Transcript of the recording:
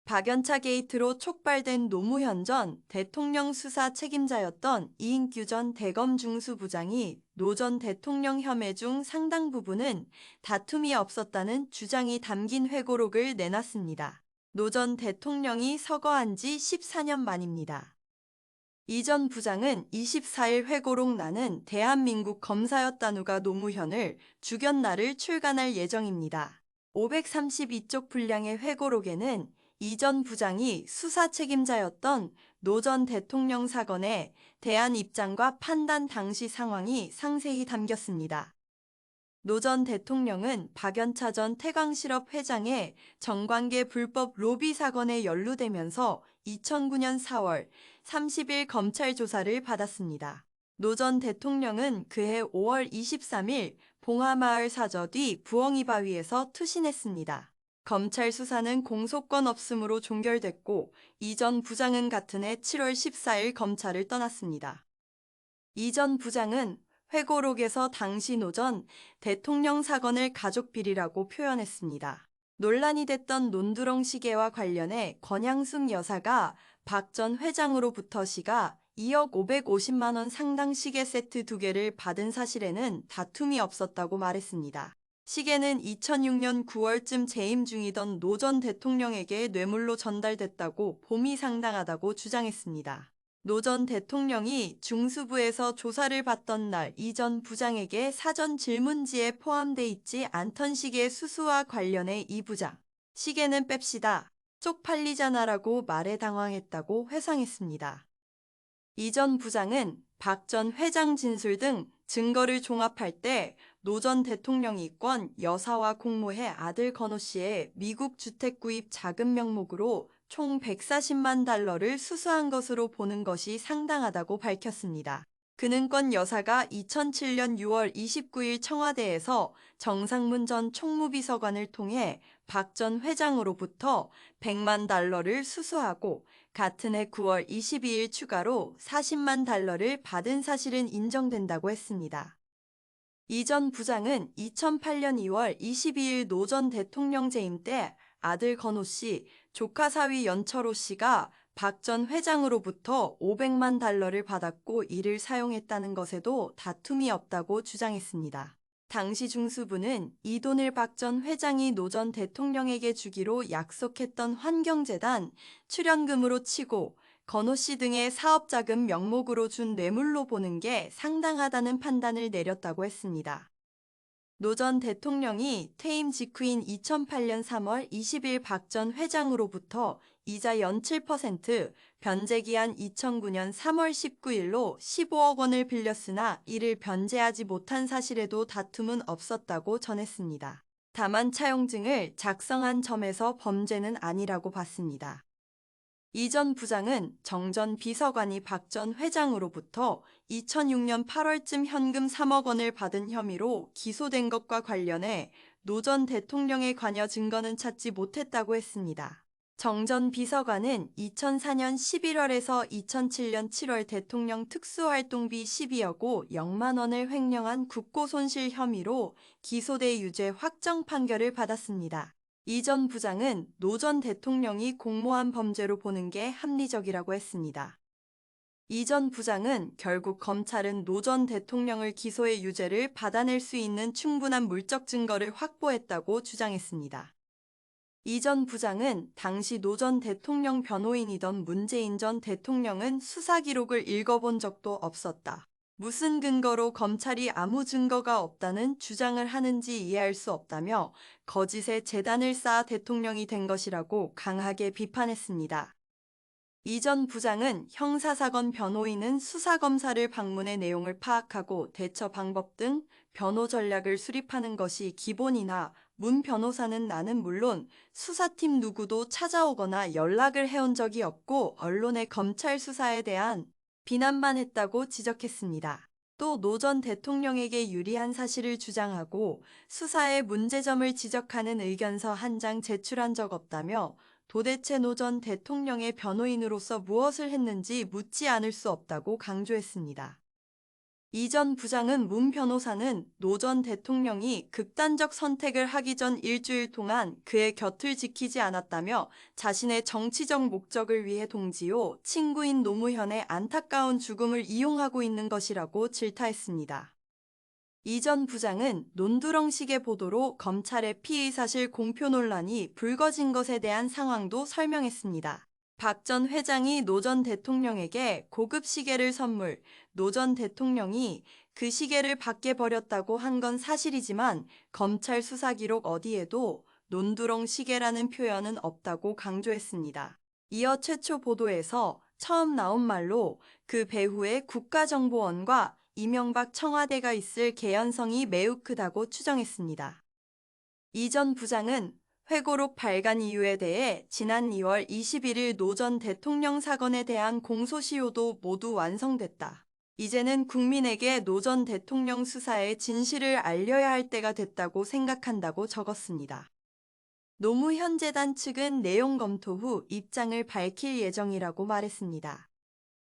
박연차 게이트로 촉발된 노무현 전 대통령 수사 책임자였던 이인규 전 대검 중수부장이 노 전 대통령 혐의 중 상당 부분은 다툼이 없었다는 주장이 담긴 회고록을 내놨습니다. 노 전 대통령이 서거한 지 14년 만입니다. 이 전 부장은 24일 회고록 나는 대한민국 검사였다누가 노무현을 죽였나를 출간할 예정입니다. 532쪽 분량의 회고록에는 이 전 부장이 수사 책임자였던 노 전 대통령 사건에 대한 입장과 판단 당시 상황이 상세히 담겼습니다. 노 전 대통령은 박연차 전 태광실업 회장의 정관계 불법 로비 사건에 연루되면서 2009년 4월 30일 검찰 조사를 받았습니다. 노 전 대통령은 그해 5월 23일 봉하마을 사저 뒤 부엉이 바위에서 투신했습니다. 검찰 수사는 공소권 없음으로 종결됐고 이 전 부장은 같은 해 7월 14일 검찰을 떠났습니다. 이 전 부장은 회고록에서 당시 노 전 대통령 사건을 가족 비리라고 표현했습니다. 논란이 됐던 논두렁 시계와 관련해 권양숙 여사가 박 전 회장으로부터 시가 2억 550만 원 상당 시계 세트 2개를 받은 사실에는 다툼이 없었다고 말했습니다. 시계는 2006년 9월쯤 재임 중이던 노 전 대통령에게 뇌물로 전달됐다고 봄이 상당하다고 주장했습니다. 노 전 대통령이 중수부에서 조사를 받던 날 이 전 부장에게 사전 질문지에 포함돼 있지 않던 시계 수수와 관련해 이 부장, 시계는 뺍시다, 쪽팔리잖아라고 말에 당황했다고 회상했습니다. 이 전 부장은 박 전 회장 진술 등 증거를 종합할 때 노 전 대통령이 권 여사와 공모해 아들 건호 씨의 미국 주택 구입 자금 명목으로 총 140만 달러를 수수한 것으로 보는 것이 상당하다고 밝혔습니다. 그는 권 여사가 2007년 6월 29일 청와대에서 정상문 전 총무비서관을 통해 박 전 회장으로부터 100만 달러를 수수하고 같은 해 9월 22일 추가로 40만 달러를 받은 사실은 인정된다고 했습니다. 이 전 부장은 2008년 2월 22일 노 전 대통령 재임 때 아들 건호 씨, 조카 사위 연철호 씨가 박 전 회장으로부터 500만 달러를 받았고 이를 사용했다는 것에도 다툼이 없다고 주장했습니다. 당시 중수부는 이 돈을 박 전 회장이 노 전 대통령에게 주기로 약속했던 환경재단 출연금으로 치고 건호 씨 등의 사업자금 명목으로 준 뇌물로 보는 게 상당하다는 판단을 내렸다고 했습니다. 노 전 대통령이 퇴임 직후인 2008년 3월 20일 박 전 회장으로부터 이자 연 7%, 변제기한 2009년 3월 19일로 15억 원을 빌렸으나 이를 변제하지 못한 사실에도 다툼은 없었다고 전했습니다. 다만 차용증을 작성한 점에서 범죄는 아니라고 봤습니다. 이 전 부장은 정 전 비서관이 박 전 회장으로부터 2006년 8월쯤 현금 3억 원을 받은 혐의로 기소된 것과 관련해 노 전 대통령의 관여 증거는 찾지 못했다고 했습니다. 정 전 비서관은 2004년 11월에서 2007년 7월 대통령 특수활동비 12억 5,000만 원을 횡령한 국고손실 혐의로 기소돼 유죄 확정 판결을 받았습니다. 이 전 부장은 노 전 대통령이 공모한 범죄로 보는 게 합리적이라고 했습니다. 이 전 부장은 결국 검찰은 노 전 대통령을 기소해 유죄를 받아낼 수 있는 충분한 물적 증거를 확보했다고 주장했습니다. 이 전 부장은 당시 노 전 대통령 변호인이던 문재인 전 대통령은 수사 기록을 읽어본 적도 없었다. 무슨 근거로 검찰이 아무 증거가 없다는 주장을 하는지 이해할 수 없다며 거짓의 재단을 쌓아 대통령이 된 것이라고 강하게 비판했습니다. 이 전 부장은 형사사건 변호인은 수사검사를 방문해 내용을 파악하고 대처 방법 등 변호 전략을 수립하는 것이 기본이나 문 변호사는 나는 물론 수사팀 누구도 찾아오거나 연락을 해온 적이 없고 언론의 검찰 수사에 대한 비난만 했다고 지적했습니다. 또 노 전 대통령에게 유리한 사실을 주장하고 수사의 문제점을 지적하는 의견서 한 장 제출한 적 없다며 도대체 노 전 대통령의 변호인으로서 무엇을 했는지 묻지 않을 수 없다고 강조했습니다. 이 전 부장은 문 변호사는 노 전 대통령이 극단적 선택을 하기 전 일주일 동안 그의 곁을 지키지 않았다며 자신의 정치적 목적을 위해 동지요 친구인 노무현의 안타까운 죽음을 이용하고 있는 것이라고 질타했습니다. 이 전 부장은 논두렁식의 보도로 검찰의 피의사실 공표 논란이 불거진 것에 대한 상황도 설명했습니다. 박 전 회장이 노 전 대통령에게 고급 시계를 선물, 노 전 대통령이 그 시계를 밖에 버렸다고 한 건 사실이지만 검찰 수사 기록 어디에도 논두렁 시계라는 표현은 없다고 강조했습니다. 이어 최초 보도에서 처음 나온 말로 그 배후에 국가정보원과 이명박 청와대가 있을 개연성이 매우 크다고 추정했습니다. 이 전 부장은 회고록 발간 이유에 대해 지난 2월 21일 노 전 대통령 사건에 대한 공소시효도 모두 완성됐다. 이제는 국민에게 노 전 대통령 수사의 진실을 알려야 할 때가 됐다고 생각한다고 적었습니다. 노무현 재단 측은 내용 검토 후 입장을 밝힐 예정이라고 말했습니다.